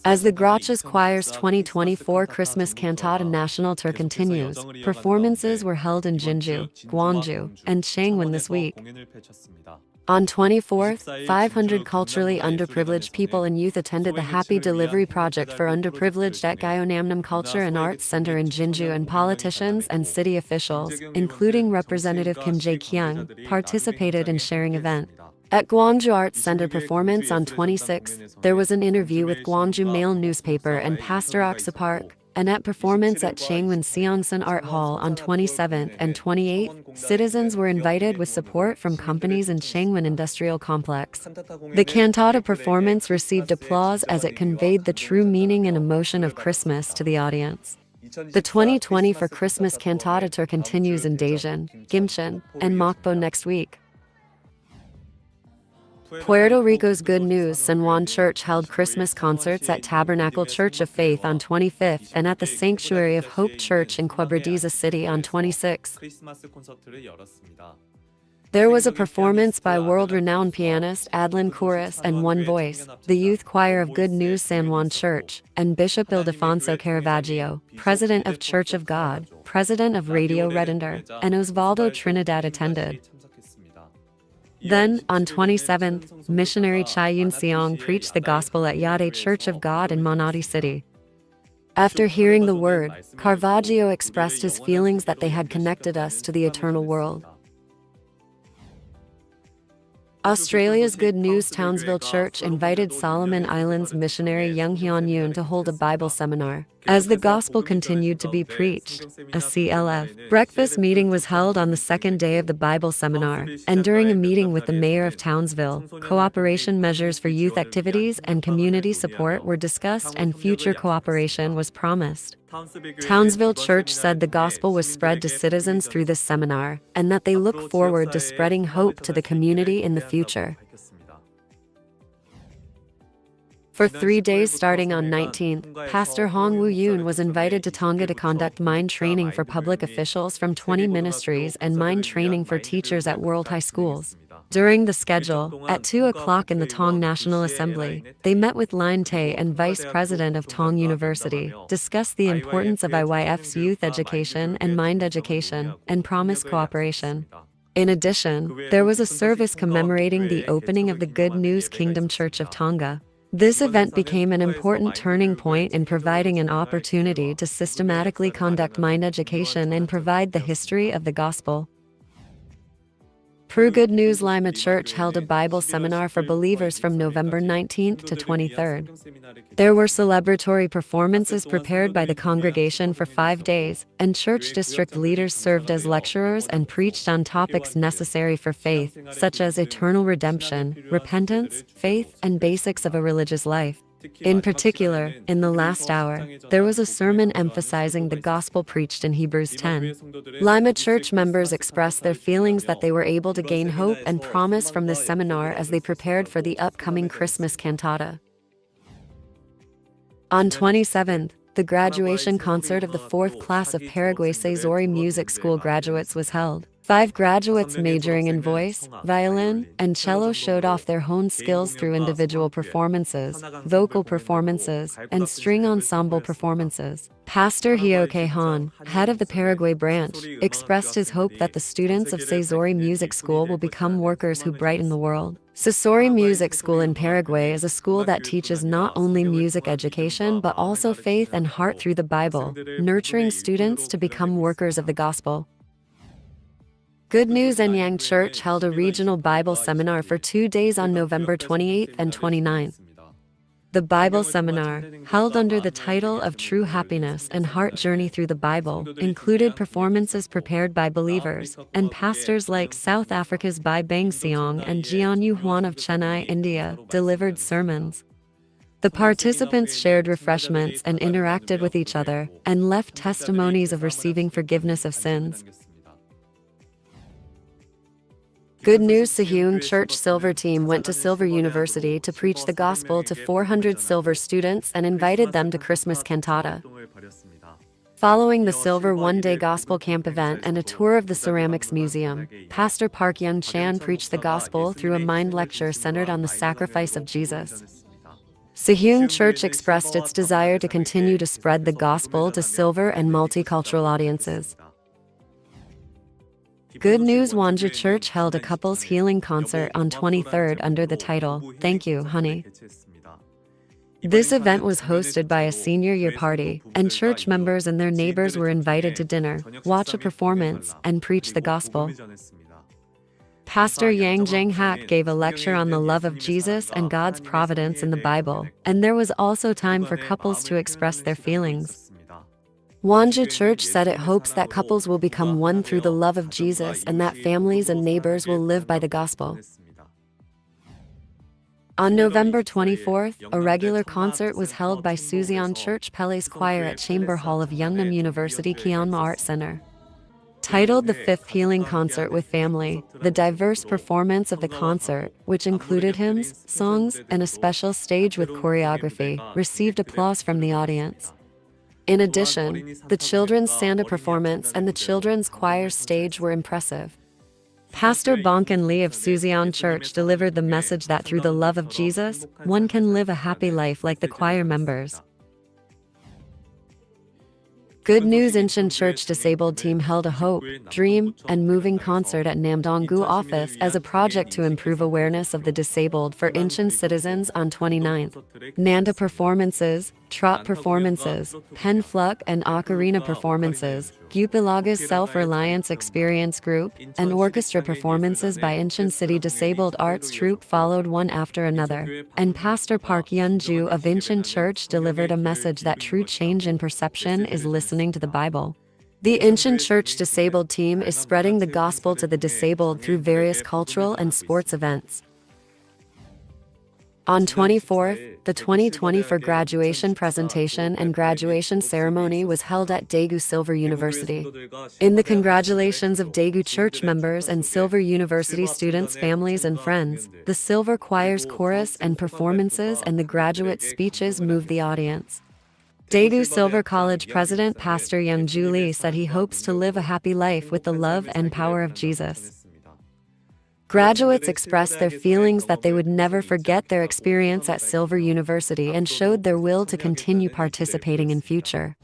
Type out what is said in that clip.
As the Gratsch's Choir's 2024 Christmas Cantata National Tour continues, performances were held in Jinju, Gwangju, and Changwon this week. On 24th, 500 culturally underprivileged people and youth attended the Happy Delivery Project for Underprivileged at Gyeongnam Culture and Arts Center in Jinju, and politicians and city officials, including Representative Kim Jae-kyung, participated in sharing event. At Gwangju Arts Center performance on 26th, there was an interview with Gwangju Mail newspaper and Pastor Oksa Park. And at performance at Changwon Seongsan Art Hall on 27th and 28th, citizens were invited with support from companies in Changwon Industrial Complex. The cantata performance received applause as it conveyed the true meaning and emotion of Christmas to the audience. The 2024 Christmas Cantata Tour continues in Daejeon, Gimcheon, and Mokpo next week. Puerto Rico's Good News San Juan Church held Christmas concerts at Tabernacle Church of Faith on 25th and at the Sanctuary of Hope Church in Quebradilla City on 26th. There was a performance by world-renowned pianist Adlin Chorus and One Voice, the youth choir of Good News San Juan Church, and Bishop Ildefonso Caravaggio, president of Church of God, president of Radio Redender, and Osvaldo Trinidad attended. Then, on 27th, missionary Chai Yun Seong preached the gospel at Yade Church of God in Manati City. After hearing the word, Caravaggio expressed his feelings that they had connected us to the eternal world. Australia's Good News Townsville Church invited Solomon Islands missionary Young Hyun Yoon to hold a Bible seminar. As the gospel continued to be preached, a CLF breakfast meeting was held on the second day of the Bible seminar, and during a meeting with the mayor of Townsville, cooperation measures for youth activities and community support were discussed and future cooperation was promised. Townsville Church said the gospel was spread to citizens through this seminar, and that they look forward to spreading hope to the community in the future. For 3 days starting on 19th, Pastor Hong Woo-yoon was invited to Tonga to conduct mind training for public officials from 20 ministries and mind training for teachers at world high schools. During the schedule, at 2 o'clock in the Tong National Assembly, they met with Lin Tae and Vice President of Tong University, discussed the importance of IYF's youth education and mind education, and promised cooperation. In addition, there was a service commemorating the opening of the Good News Kingdom Church of Tonga. This event became an important turning point in providing an opportunity to systematically conduct mind education and provide the history of the gospel. Good News Lima Church held a Bible seminar for believers from November 19th to 23rd. There were celebratory performances prepared by the congregation for 5 days, and church district leaders served as lecturers and preached on topics necessary for faith, such as eternal redemption, repentance, faith, and basics of a religious life. In particular, in the last hour, there was a sermon emphasizing the gospel preached in Hebrews 10. Lima Church members expressed their feelings that they were able to gain hope and promise from this seminar as they prepared for the upcoming Christmas cantata. On 27th, the graduation concert of the 4th class of Paraguay Saizori Music School graduates was held. 5 graduates majoring in voice, violin, and cello showed off their own skills through individual performances, vocal performances, and string ensemble performances. Pastor Hioke Han, head of the Paraguay branch, expressed his hope that the students of Saizori Music School will become workers who brighten the world. Saizori Music School in Paraguay is a school that teaches not only music education but also faith and heart through the Bible, nurturing students to become workers of the gospel. Good News Anyang Church held a regional Bible seminar for 2 days on November 28th and 29th. The Bible seminar, held under the title of True Happiness and Heart Journey Through the Bible, included performances prepared by believers and pastors like South Africa's Bai Bang Seong and Jian Yu Huan of Chennai, India, delivered sermons. The participants shared refreshments and interacted with each other, and left testimonies of receiving forgiveness of sins. Good News Sehung Church Silver Team went to Silver University to preach the gospel to 400 Silver students and invited them to Christmas cantata. Following the Silver One-Day Gospel Camp event and a tour of the Ceramics Museum, Pastor Park Young Chan preached the gospel through a mind lecture centered on the sacrifice of Jesus. Sehun Church expressed its desire to continue to spread the gospel to silver and multicultural audiences. Good News Wonju Church held a couples healing concert on 23rd under the title, "Thank You, Honey." This event was hosted by a senior year party, and church members and their neighbors were invited to dinner, watch a performance, and preach the gospel. Pastor Yang Jang Hak gave a lecture on the love of Jesus and God's providence in the Bible, and there was also time for couples to express their feelings. Wonju Church said it hopes that couples will become one through the love of Jesus and that families and neighbors will live by the gospel. On November 24th, a regular concert was held by Suzeon Church Pele's Choir at Chamber Hall of Yeongnam University Kyeonma Art Center. Titled the Fifth Healing Concert with Family, the diverse performance of the concert, which included hymns, songs, and a special stage with choreography, received applause from the audience. In addition, the children's Santa performance and the children's choir stage were impressive. Pastor Bonkan Lee of Suzeon Church delivered the message that through the love of Jesus, one can live a happy life like the choir members. Good News Incheon Church Disabled Team held a Hope, Dream, and Moving concert at Namdong-gu office as a project to improve awareness of the disabled for Incheon citizens on 29th. Nanda performances, trot performances, pen fluck and ocarina performances, Gupilaga's Self-Reliance Experience Group, and orchestra performances by Incheon City Disabled Arts Troupe followed one after another, and Pastor Park Yeon-ju of Incheon Church delivered a message that true change in perception is listening to the Bible. The Incheon Church Disabled Team is spreading the gospel to the disabled through various cultural and sports events. On 24th, the 2024 graduation presentation and graduation ceremony was held at Daegu Silver University. In the congratulations of Daegu Church members and Silver University students' families and friends, the Silver Choir's chorus and performances and the graduate speeches moved the audience. Daegu Silver College President Pastor Young-ju Lee said he hopes to live a happy life with the love and power of Jesus. Graduates expressed their feelings that they would never forget their experience at Silver University and showed their will to continue participating in future.